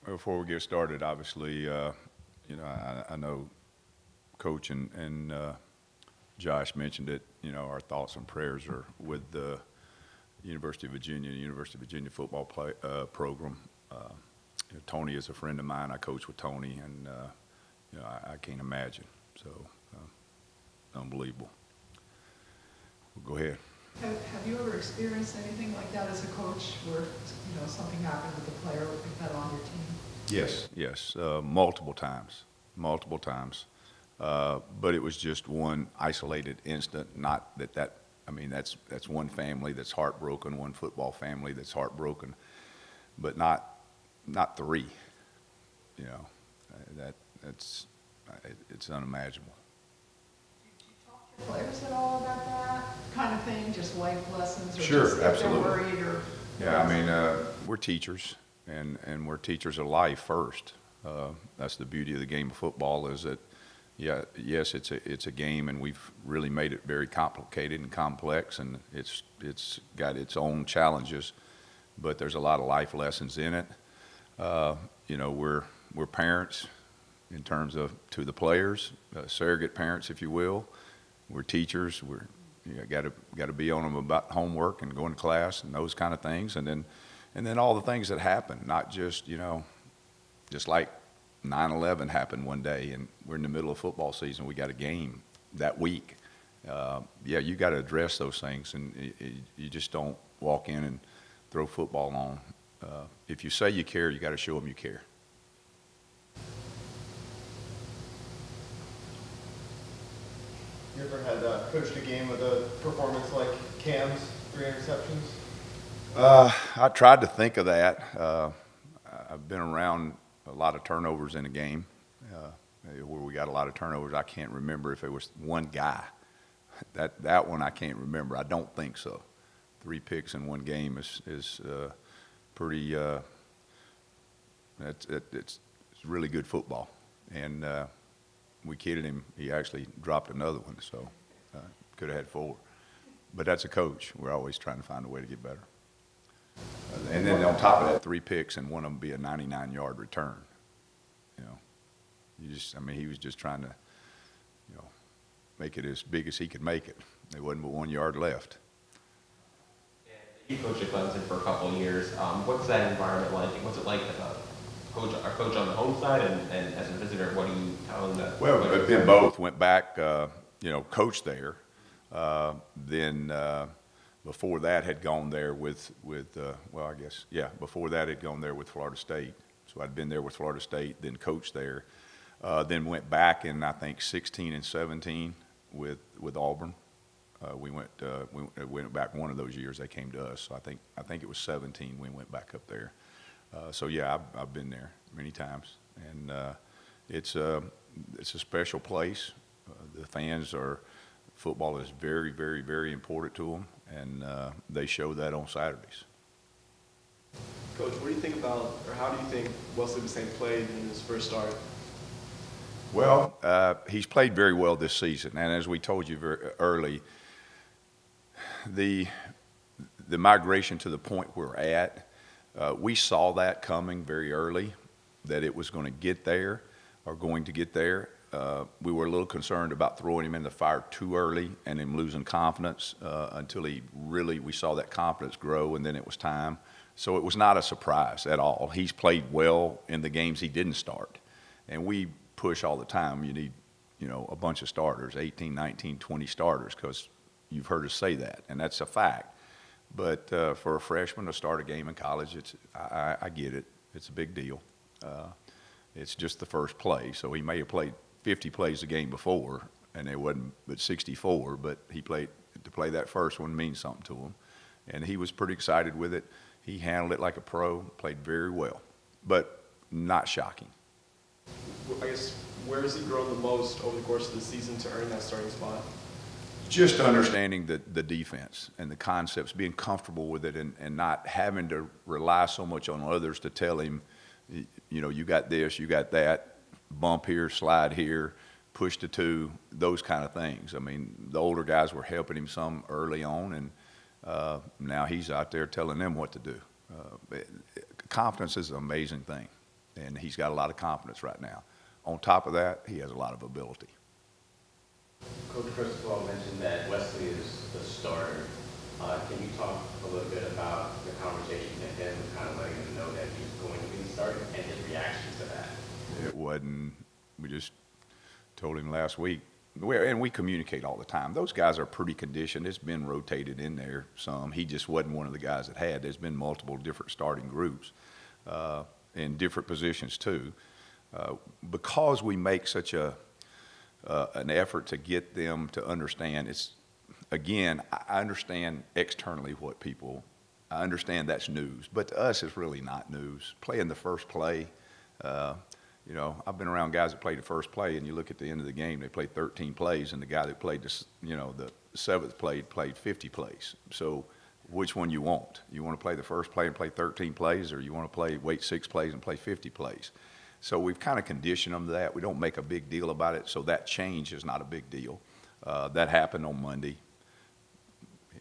before we get started, obviously, I know Coach and Josh mentioned it. Our thoughts and prayers are with the University of Virginia football program. Tony is a friend of mine. I coach with Tony, and I can't imagine. So, unbelievable. Well, go ahead. Have you ever experienced anything like that as a coach, where something happened with a player like that on your team? Yes, multiple times. But it was just one isolated incident. Not that. I mean, that's one family that's heartbroken, one football family that's heartbroken, but not three. It's unimaginable. Players at all about that kind of thing, just life lessons, or sure, just absolutely. If they're worried or yeah, I mean, we're teachers, and we're teachers of life first. That's the beauty of the game of football, is that yes, it's a game, and we've really made it very complicated and complex, and it's got its own challenges, but there's a lot of life lessons in it. We're parents in terms of to the players, surrogate parents, if you will. We're teachers. You got to be on them about homework and going to class and those kind of things, and then all the things that happen. Not just just like 9/11 happened one day, and we're in the middle of football season. We got a game that week. You got to address those things, and you just don't walk in and throw football on. If you say you care, you got to show them you care. You ever had coached a game with a performance like Cam's 3 interceptions? I tried to think of that. I've been around a lot of turnovers in a game where we got a lot of turnovers. I can't remember if it was one guy. That one I can't remember. I don't think so. 3 picks in one game is pretty. It's really good football, and we kidded him. He actually dropped another one, so could have had 4. But that's a coach. We're always trying to find a way to get better. And then on top of that, 3 picks, and one of them be a 99-yard return. He was just trying to, make it as big as he could make it. There wasn't but 1 yard left. You coached at Clemson for a couple of years. What's that environment like? And what's it like as a coach on the home side, and as a visitor, what do you tell them that? Well, I've been both. Went back, coached there. Then before that had gone there before that had gone there with Florida State. So I'd been there with Florida State, then coached there. Then went back in, I think, 16 and 17 with Auburn. We went back one of those years they came to us. So I think it was 17 we went back up there. I've been there many times, and it's a special place. The fans football is very, very, very important to them, and they show that on Saturdays. Coach, what do you think about, or how do you think Wesley Bissainthe played in his first start? Well, he's played very well this season, and as we told you very early, the migration to the point we're at, we saw that coming very early, that it was going to get there. We were a little concerned about throwing him in the fire too early and him losing confidence until we saw that confidence grow, and then it was time. So it was not a surprise at all. He's played well in the games he didn't start, and we push all the time. You need, a bunch of starters, 18, 19, 20 starters, because you've heard us say that, and that's a fact. But for a freshman to start a game in college, I get it. It's a big deal. It's just the first play, so he may have played 50 plays a game before, and there wasn't but 64. But to play that first one means something to him, and he was pretty excited with it. He handled it like a pro, played very well, but not shocking. I guess, where has he grown the most over the course of the season to earn that starting spot? Just understanding the defense and the concepts, being comfortable with it, and not having to rely so much on others to tell him, you got this, you got that, bump here, slide here, push to 2, those kind of things. I mean, the older guys were helping him some early on, and now he's out there telling them what to do. Confidence is an amazing thing. and he's got a lot of confidence right now. On top of that, he has a lot of ability. Coach Cristobal mentioned that Wesley is the starter. Can you talk a little bit about the conversation with him, kind of letting him know that he's going to be the starter, and his reaction to that? It wasn't, we just told him last week, and we communicate all the time. Those guys are pretty conditioned. It's been rotated in there some. He just wasn't one of the guys that had. There's been multiple different starting groups in different positions too. Because we make such an effort to get them to understand, it's, again, I understand externally what people, I understand that's news, but to us it's really not news. Playing the first play, you know, I've been around guys that played the first play, and you look at the end of the game, they played 13 plays, and the guy that played the, you know, the seventh play played 50 plays. So which one you want? You want to play the first play and play 13 plays, or you want to wait 6 plays and play 50 plays? So we've kind of conditioned them to that. We don't make a big deal about it, so that change is not a big deal. That happened on Monday.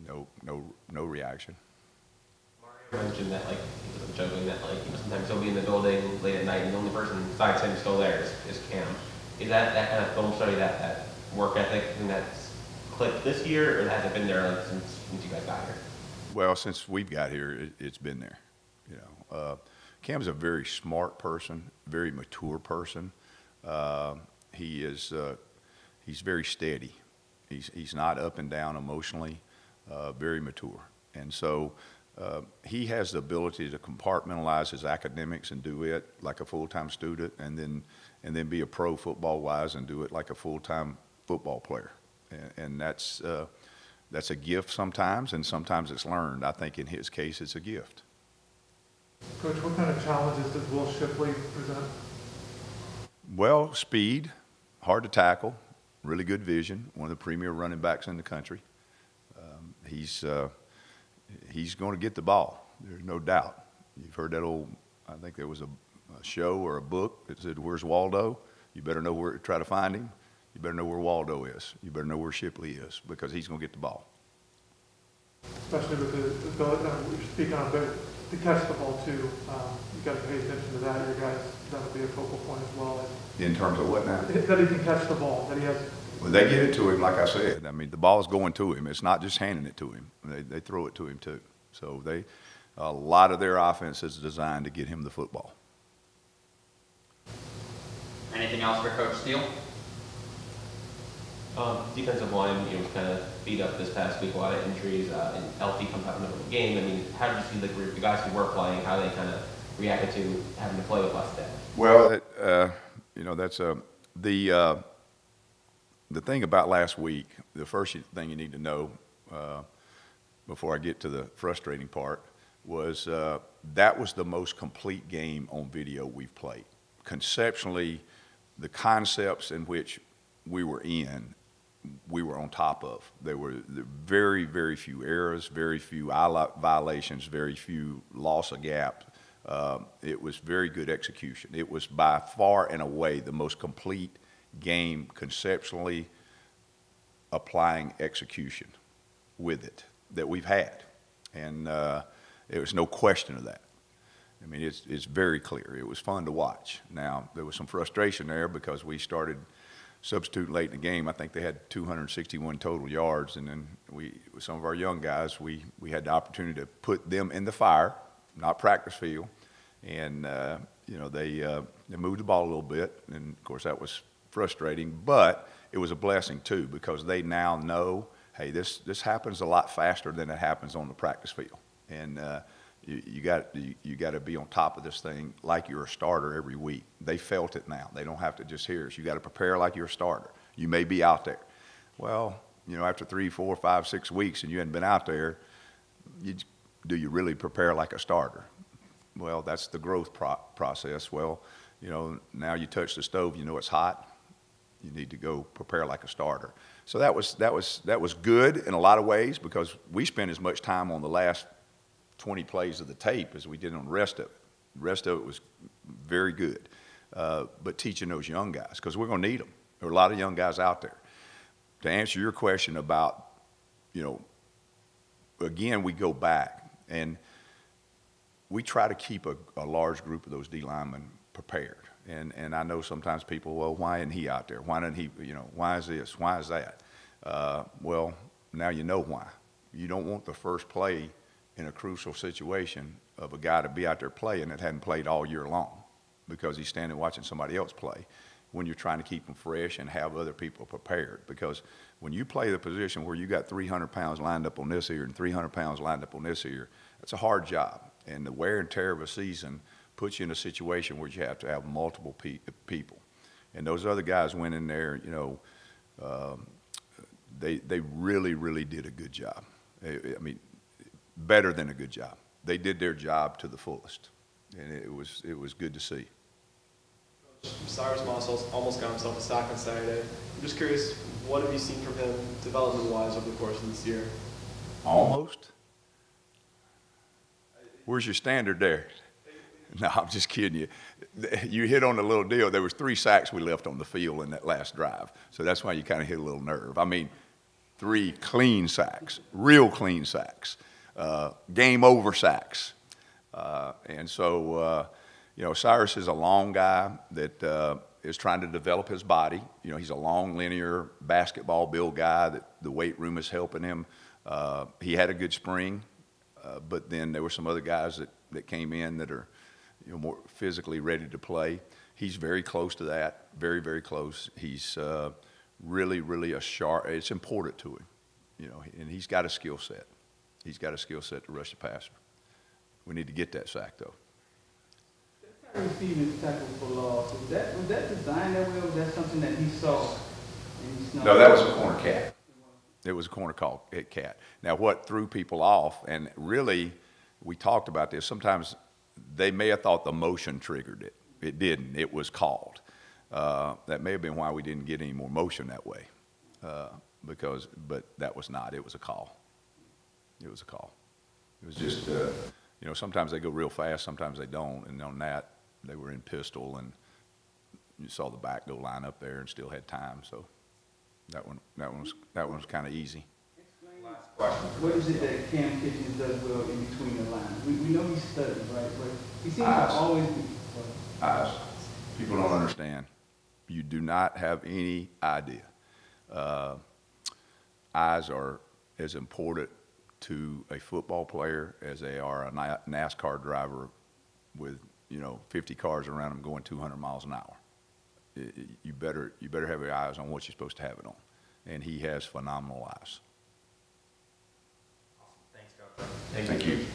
No reaction. Mario mentioned that, like, he was joking that, like, you know, sometimes he'll be in the building late at night and the only person besides him still there is Cam. Is that kind of film study, that work ethic thing that's clicked this year, or has it been there, like, since you guys got here? Well, since we've got here, it's been there. You know, Cam's a very smart person, very mature person. He's very steady. He's not up and down emotionally. Very mature, and so he has the ability to compartmentalize his academics and do it like a full-time student, and then be a pro football-wise and do it like a full-time football player, and that's a gift sometimes, and sometimes it's learned. I think in his case, it's a gift. Coach, what kind of challenges does Will Shipley present? Well, speed, hard to tackle, really good vision, one of the premier running backs in the country. He's going to get the ball. There's no doubt. You've heard that old, I think there was a show or a book that said, "Where's Waldo?" You better know where to try to find him. You better know where Waldo is. You better know where Shipley is, because he's going to get the ball. Especially with the ability, we're speaking on to catch the ball too. You got to pay attention to that. Your guys, that'll be a focal point as well. In terms of what now? That he can catch the ball. That he has. Well, they get it to him, like I said. I mean, the ball's going to him. It's not just handing it to him. They throw it to him too. So a lot of their offense is designed to get him the football. Anything else for Coach Steele? Defensive line, you know, was kind of beat up this past week, a lot of injuries, and LT comes out in the middle of the game. I mean, how did you see the guys who were playing, how they kind of reacted to having to play with less depth? Well, you know, that's the thing about last week. The first thing you need to know before I get to the frustrating part was that was the most complete game on video we've played. Conceptually, the concepts in which we were in, we were on top of. There were very, very few errors, very few violations, very few loss of gap. It was very good execution. It was by far and away the most complete game conceptually, applying execution with it that we've had. And there was no question of that. I mean, it's very clear. It was fun to watch. Now, there was some frustration there because we started substituting late in the game. I think they had 261 total yards, and then with some of our young guys, we had the opportunity to put them in the fire, not practice field, and you know, they moved the ball a little bit, and of course that was frustrating, but it was a blessing too, because they now know, hey, this happens a lot faster than it happens on the practice field, and you got to be on top of this thing like you're a starter every week. They felt it now. They don't have to just hear us. You got to prepare like you're a starter. You may be out there. Well, you know, after 3, 4, 5, 6 weeks and you hadn't been out there, do you really prepare like a starter? Well, that's the growth process. Well, you know, now you touch the stove, you know it's hot. You need to go prepare like a starter. So that was good in a lot of ways, because we spent as much time on the last 20 plays of the tape as we did on the rest of it. The rest of it was very good. But teaching those young guys, because we're going to need them. There are a lot of young guys out there. To answer your question about, you know, again, we go back and we try to keep a large group of those D linemen prepared. And I know sometimes people, well, why isn't he out there? Why didn't he, why is this? Why is that? Well, now you know why. You don't want the first play in a crucial situation of a guy to be out there playing that hadn't played all year long because he's standing watching somebody else play, when you're trying to keep them fresh and have other people prepared. Because when you play the position where you got 300 pounds lined up on this ear and 300 pounds lined up on this ear, that's a hard job. And the wear and tear of a season puts you in a situation where you have to have multiple people. And those other guys went in there, they really, really did a good job. I mean, better than a good job. They did their job to the fullest, and it was good to see. Cyrus Moss almost got himself a sack on Saturday. I'm just curious, what have you seen from him development-wise over the course of this year? Almost? Where's your standard there? No, I'm just kidding you. You hit on a little deal. There was 3 sacks we left on the field in that last drive, so that's why you kind of hit a little nerve. I mean, 3 clean sacks, real clean sacks, game-over sacks. And so, Cyrus is a long guy that is trying to develop his body. He's a long, linear basketball build guy that the weight room is helping him. He had a good spring, but then there were some other guys that came in that are more physically ready to play. He's very close to that, very, very close. He's really, really a sharp. It's important to him, and he's got a skill set. He's got a skill set to rush the passer. We need to get that sack, though. Receiving tackle for loss. Was that designed that way, or was that something that he saw? No, that was a corner cat. It was a corner call cat. Now, what threw people off, and really, we talked about this, sometimes they may have thought the motion triggered it. It didn't. It was called. That may have been why we didn't get any more motion that way, but that was not. It was a call. It was a call. It was just, sometimes they go real fast, sometimes they don't, and on that, they were in pistol, and you saw the back go line up there and still had time, so that one was kind of easy. Last question. What is it that Cam Kitchens does well in between the lines? We know he studies, right? But he seems to always be. Eyes. People don't understand. You do not have any idea. Eyes are as important to a football player as they are a NASCAR driver with 50 cars around them going 200 miles an hour. You better have your eyes on what you're supposed to have it on, and he has phenomenal eyes. Awesome. Thanks, Coach. Thank you.